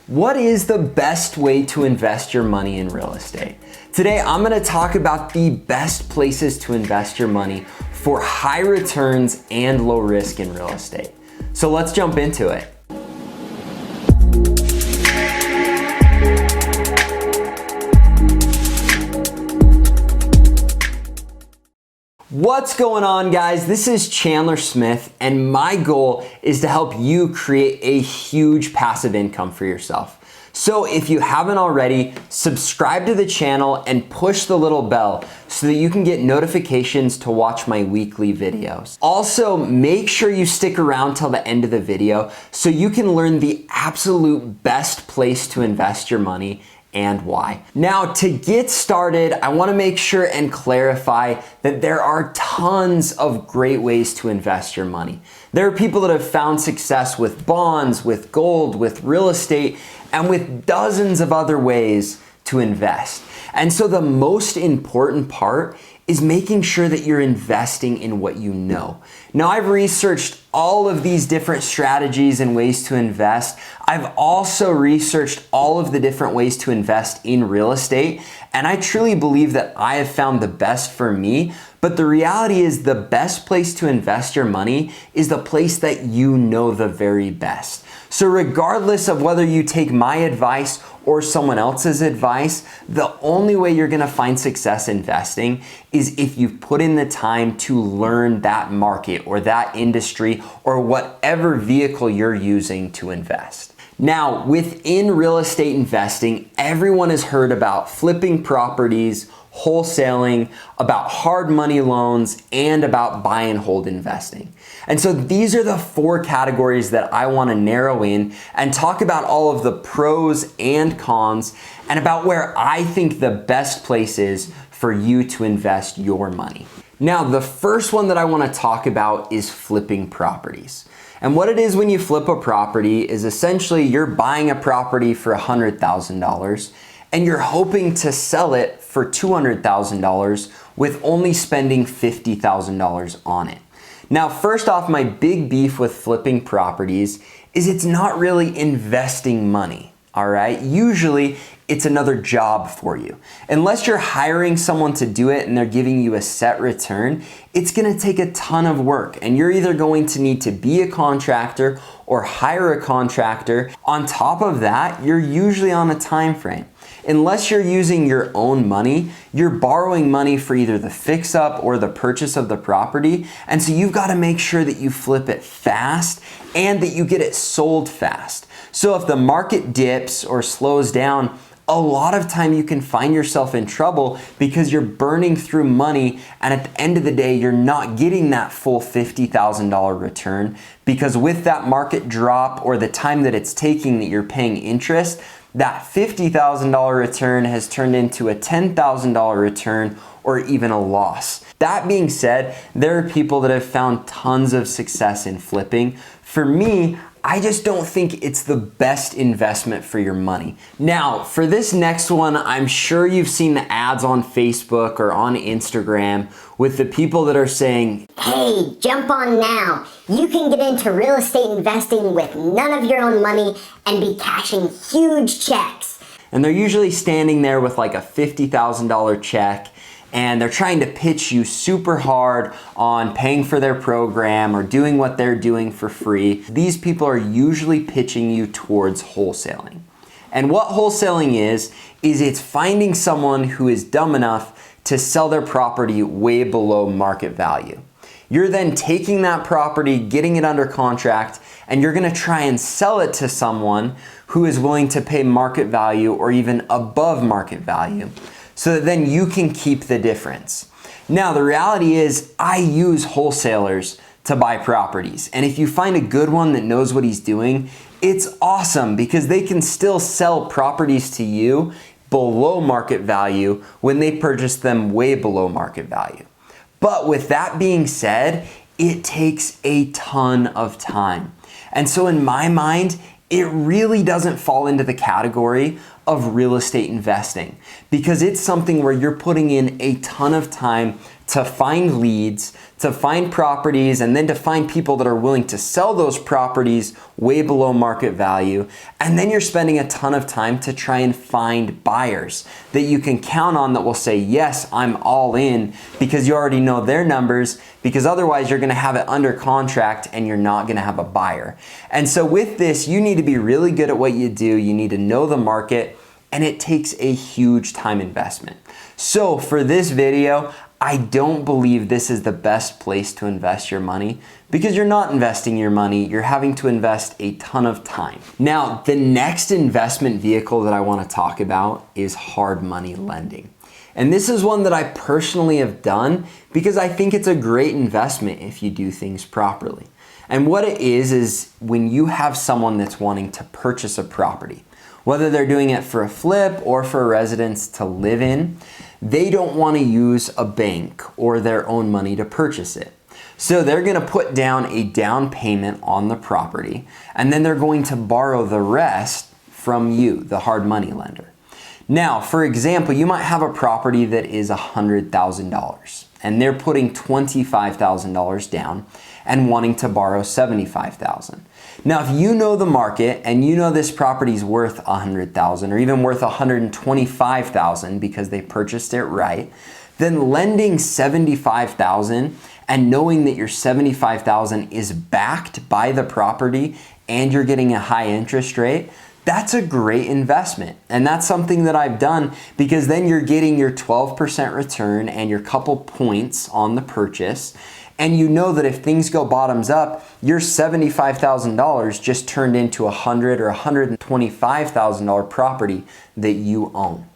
What is the best way to invest your money in real estate? Today, I'm gonna talk about the best places to invest your money for high returns and low risk in real estate. So let's jump into it. What's going on, guys? This is Chandler Smith, and my goal is to help you create a huge passive income for yourself. So if you haven't already, subscribe to the channel and push the little bell so that you can get notifications to watch my weekly videos. Also, make sure you stick around till the end of the video so you can learn the absolute best place to invest your money and why. Now, to get started, I wanna make sure and clarify that there are tons of great ways to invest your money. There are people that have found success with bonds, with gold, with real estate, and with dozens of other ways to invest. And so the most important part is making sure that you're investing in what you know. Now, I've researched all of these different strategies and ways to invest. I've also researched all of the different ways to invest in real estate, and I truly believe that I have found the best for me. But the reality is the best place to invest your money is the place that you know the very best. So regardless of whether you take my advice or someone else's advice, the only way you're gonna find success investing is if you've put in the time to learn that market or that industry or whatever vehicle you're using to invest. Now, within real estate investing, everyone has heard about flipping properties, wholesaling, about hard money loans, and about buy and hold investing. And so these are the four categories that I want to narrow in and talk about all of the pros and cons and about where I think the best place is for you to invest your money. Now, the first one that I want to talk about is flipping properties. And what it is when you flip a property is essentially you're buying a property for $100,000 and you're hoping to sell it for $200,000 with only spending $50,000 on it. Now, first off, my big beef with flipping properties is it's not really investing money, all right? Usually, it's another job for you. Unless you're hiring someone to do it and they're giving you a set return, it's gonna take a ton of work, and you're either going to need to be a contractor or hire a contractor. On top of that, you're usually on a time frame. Unless you're using your own money, you're borrowing money for either the fix up or the purchase of the property. And so you've got to make sure that you flip it fast and that you get it sold fast. So if the market dips or slows down, a lot of time you can find yourself in trouble because you're burning through money, and at the end of the day, you're not getting that full $50,000 return because with that market drop or the time that it's taking that you're paying interest, that $50,000 return has turned into a $10,000 return or even a loss. That being said, there are people that have found tons of success in flipping. For me, I just don't think it's the best investment for your money. Now, for this next one, I'm sure you've seen the ads on Facebook or on Instagram with the people that are saying, "Hey, jump on now. You can get into real estate investing with none of your own money and be cashing huge checks." And they're usually standing there with like a $50,000 check, and they're trying to pitch you super hard on paying for their program or doing what they're doing for free. These people are usually pitching you towards wholesaling. And what wholesaling is it's finding someone who is dumb enough to sell their property way below market value. You're then taking that property, getting it under contract, and you're gonna try and sell it to someone who is willing to pay market value or even above market value, so that then you can keep the difference. Now, the reality is I use wholesalers to buy properties. And if you find a good one that knows what he's doing, it's awesome because they can still sell properties to you below market value when they purchase them way below market value. But with that being said, it takes a ton of time. And so in my mind, it really doesn't fall into the category of real estate investing because it's something where you're putting in a ton of time to find leads, to find properties, and then to find people that are willing to sell those properties way below market value. And then you're spending a ton of time to try and find buyers that you can count on that will say, yes, I'm all in, because you already know their numbers, because otherwise you're gonna have it under contract and you're not gonna have a buyer. And so with this, you need to be really good at what you do. You need to know the market, and it takes a huge time investment. So for this video, I don't believe this is the best place to invest your money, because you're not investing your money, you're having to invest a ton of time. Now, the next investment vehicle that I want to talk about is hard money lending. And this is one that I personally have done because I think it's a great investment if you do things properly. And what it is when you have someone that's wanting to purchase a property, whether they're doing it for a flip or for a residence to live in, they don't want to use a bank or their own money to purchase it. So they're going to put down a down payment on the property, and then they're going to borrow the rest from you, the hard money lender. Now, for example, you might have a property that is $100,000 and they're putting $25,000 down and wanting to borrow $75,000. Now, if you know the market and you know this property is worth $100,000 or even worth $125,000 because they purchased it right, then lending $75,000 and knowing that your $75,000 is backed by the property and you're getting a high interest rate, that's a great investment. And that's something that I've done, because then you're getting your 12% return and your couple points on the purchase. And you know that if things go bottoms up, your $75,000 just turned into a $100,000 or $125,000 property that you own.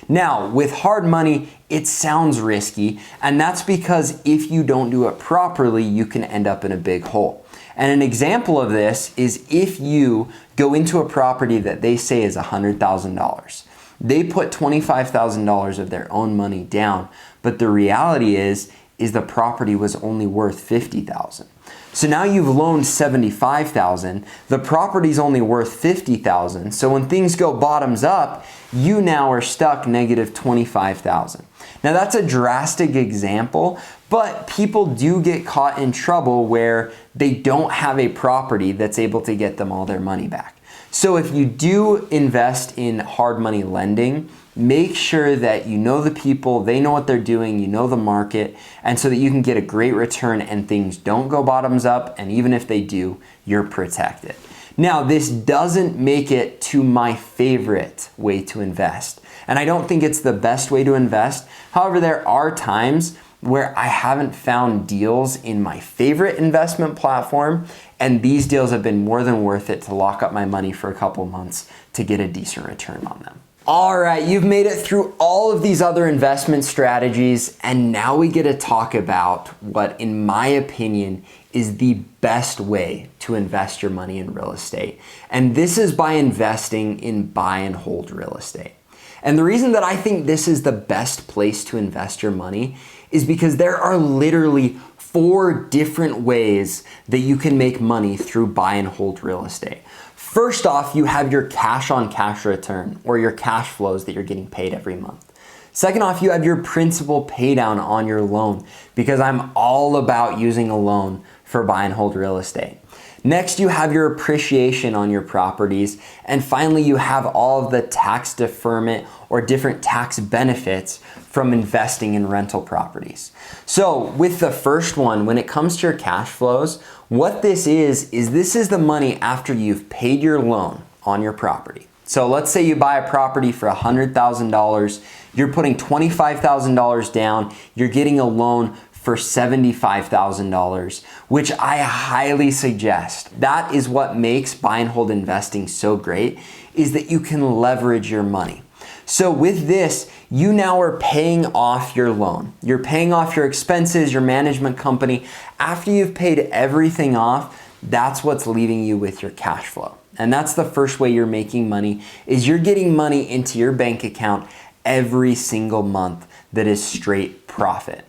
Now, with hard money, it sounds risky, and that's because if you don't do it properly, you can end up in a big hole. And an example of this is if you go into a property that they say is $100,000. They put $25,000 of their own money down, but the reality is the property was only worth $50,000. So now you've loaned $75,000, the property's only worth $50,000. So when things go bottoms up, you now are stuck negative $25,000. Now that's a drastic example, but people do get caught in trouble where they don't have a property that's able to get them all their money back. So if you do invest in hard money lending, make sure that you know the people, they know what they're doing, you know the market, and so that you can get a great return and things don't go bottoms up, and even if they do, you're protected. Now, this doesn't make it to my favorite way to invest, and I don't think it's the best way to invest. However, there are times where I haven't found deals in my favorite investment platform, and these deals have been more than worth it to lock up my money for a couple months to get a decent return on them. All right, you've made it through all of these other investment strategies, and now we get to talk about what, in my opinion, is the best way to invest your money in real estate. And this is by investing in buy and hold real estate. And the reason that I think this is the best place to invest your money is because there are literally 4 different ways that you can make money through buy and hold real estate. First off, you have your cash on cash return, or your cash flows that you're getting paid every month. Second off, you have your principal pay down on your loan, because I'm all about using a loan for buy and hold real estate. Next, you have your appreciation on your properties. And finally, you have all of the tax deferment or different tax benefits from investing in rental properties. So with the first one, when it comes to your cash flows, what this is this is the money after you've paid your loan on your property. So let's say you buy a property for $100,000, you're putting $25,000 down, you're getting a loan for $75,000, which I highly suggest. That is what makes buy and hold investing so great, is that you can leverage your money. So with this, you now are paying off your loan. You're paying off your expenses, your management company. After you've paid everything off, that's what's leaving you with your cash flow. And that's the first way you're making money, is you're getting money into your bank account every single month that is straight profit.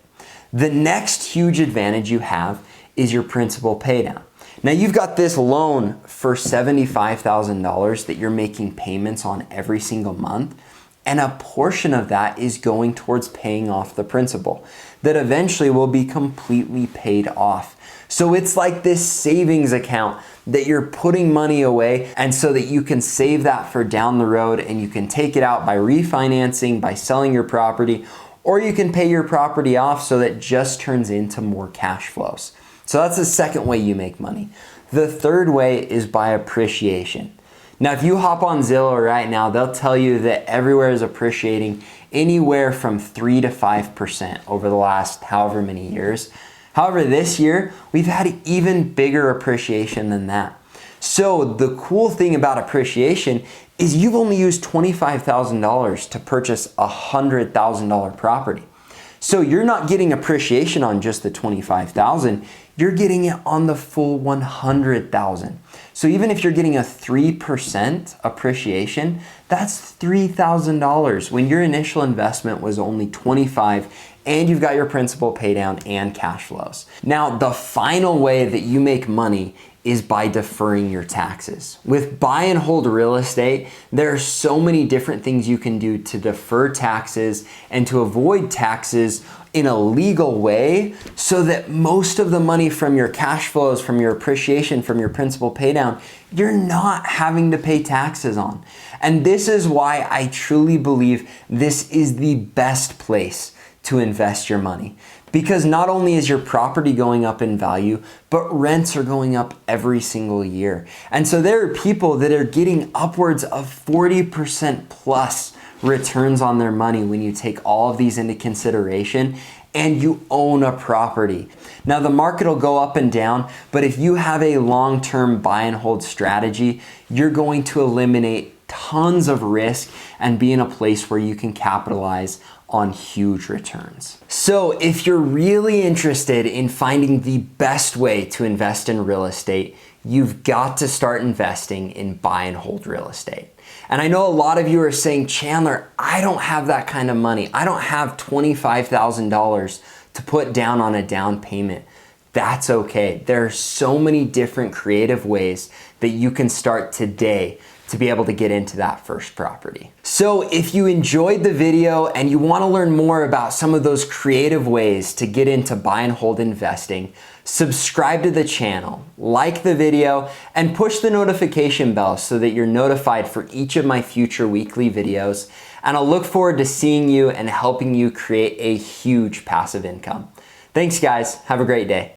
The next huge advantage you have is your principal paydown. Now you've got this loan for $75,000 that you're making payments on every single month. and a portion of that is going towards paying off the principal that eventually will be completely paid off. So it's like this savings account that you're putting money away, and so that you can save that for down the road, and you can take it out by refinancing, by selling your property, or you can pay your property off so that it just turns into more cash flows. So that's the second way you make money. The third way is by appreciation. Now, if you hop on Zillow right now, they'll tell you that everywhere is appreciating anywhere from 3 to 5% over the last however many years. However, this year, we've had even bigger appreciation than that. So the cool thing about appreciation is you've only used $25,000 to purchase a $100,000 property. So you're not getting appreciation on just the $25,000, you're getting it on the full $100,000. So even if you're getting a 3% appreciation, that's $3,000 when your initial investment was only $25,000 and you've got your principal pay down and cash flows. Now, the final way that you make money is by deferring your taxes. With buy and hold real estate, there are so many different things you can do to defer taxes and to avoid taxes in a legal way, so that most of the money from your cash flows, from your appreciation, from your principal pay down, you're not having to pay taxes on. And this is why I truly believe this is the best place to invest your money. Because not only is your property going up in value, but rents are going up every single year. And so there are people that are getting upwards of 40% plus returns on their money when you take all of these into consideration and you own a property. Now, the market will go up and down, but if you have a long-term buy and hold strategy, you're going to eliminate tons of risk and be in a place where you can capitalize on huge returns. So if you're really interested in finding the best way to invest in real estate, you've got to start investing in buy and hold real estate. And I know a lot of you are saying, Chandler, I don't have that kind of money. I don't have $25,000 to put down on a down payment. That's okay. There are so many different creative ways that you can start today to be able to get into that first property. So if you enjoyed the video and you want to learn more about some of those creative ways to get into buy and hold investing, subscribe to the channel, like the video, and push the notification bell so that you're notified for each of my future weekly videos. And I'll look forward to seeing you and helping you create a huge passive income. Thanks, guys. Have a great day.